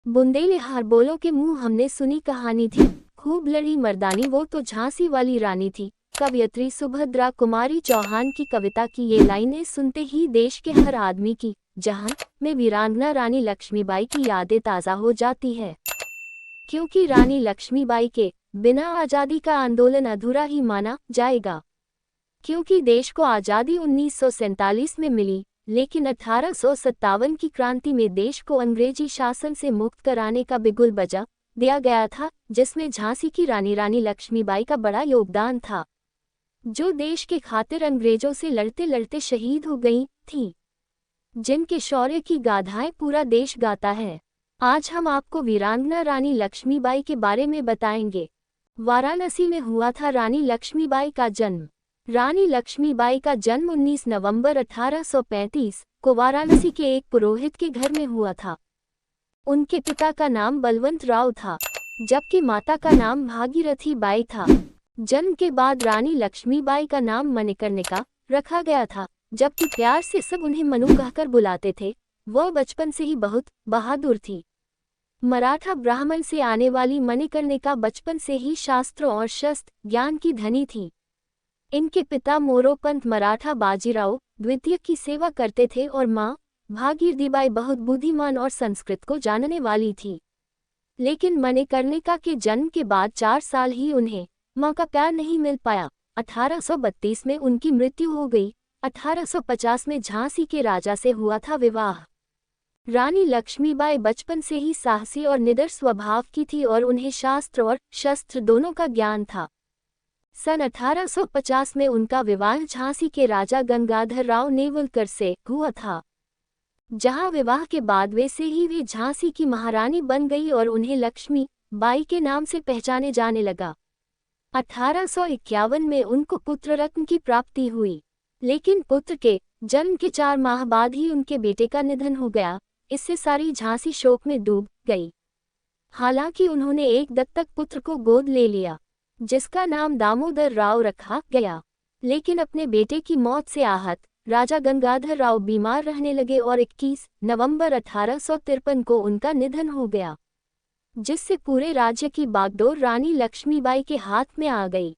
बुंदेलहार बोलो के मुंह हमने सुनी कहानी थी, खूब लड़ी मर्दानी वो तो झांसी वाली रानी थी। कवयित्री सुभद्रा कुमारी चौहान की कविता की ये लाइनें सुनते ही देश के हर आदमी की जहां में वीरांगना रानी लक्ष्मीबाई की यादें ताज़ा हो जाती है, क्योंकि रानी लक्ष्मीबाई के बिना आज़ादी का आंदोलन अधूरा ही माना जाएगा। क्योंकि देश को आज़ादी 1947 में मिली, लेकिन 1857 की क्रांति में देश को अंग्रेजी शासन से मुक्त कराने का बिगुल बजा दिया गया था, जिसमें झांसी की रानी लक्ष्मीबाई का बड़ा योगदान था, जो देश के खातिर अंग्रेजों से लड़ते लड़ते शहीद हो गई थीं, जिनके शौर्य की गाथाएं पूरा देश गाता है। आज हम आपको वीरांगना रानी लक्ष्मीबाई के बारे में बताएंगे। वाराणसी में हुआ था रानी लक्ष्मीबाई का जन्म। रानी लक्ष्मीबाई का जन्म 19 नवंबर 1835 को वाराणसी के एक पुरोहित के घर में हुआ था। उनके पिता का नाम बलवंत राव था, जबकि माता का नाम भागीरथी बाई था। जन्म के बाद रानी लक्ष्मीबाई का नाम मणिकर्णिका रखा गया था, जबकि प्यार से सब उन्हें मनु कहकर बुलाते थे। वह बचपन से ही बहुत बहादुर थी। मराठा ब्राह्मण से आने वाली मणिकर्णिका बचपन से ही शास्त्रों और शस्त्र ज्ञान की धनी थी। इनके पिता मोरोपंत मराठा बाजीराव द्वितीय की सेवा करते थे और मां भागीरथीबाई बहुत बुद्धिमान और संस्कृत को जानने वाली थी। लेकिन मणिकर्णिका के जन्म के बाद 4 साल ही उन्हें मां का प्यार नहीं मिल पाया। 1832 में उनकी मृत्यु हो गई। 1850 में झांसी के राजा से हुआ था विवाह। रानी लक्ष्मीबाई बचपन से ही साहसी और निडर स्वभाव की थी और उन्हें शास्त्र और शस्त्र दोनों का ज्ञान था। सन 1850 में उनका विवाह झांसी के राजा गंगाधर राव नेवलकर से हुआ था, जहां विवाह के बाद वे से ही वे झांसी की महारानी बन गई और उन्हें लक्ष्मी बाई के नाम से पहचाने जाने लगा। 1851 में उनको पुत्र रत्न की प्राप्ति हुई, लेकिन पुत्र के जन्म के 4 माह बाद ही उनके बेटे का निधन हो गया। इससे सारी झांसी शोक में डूब गई। हालांकि उन्होंने एक दत्तक पुत्र को गोद ले लिया, जिसका नाम दामोदर राव रखा गया। लेकिन अपने बेटे की मौत से आहत राजा गंगाधर राव बीमार रहने लगे और 21 नवंबर 1853 को उनका निधन हो गया, जिससे पूरे राज्य की बागडोर रानी लक्ष्मीबाई के हाथ में आ गई।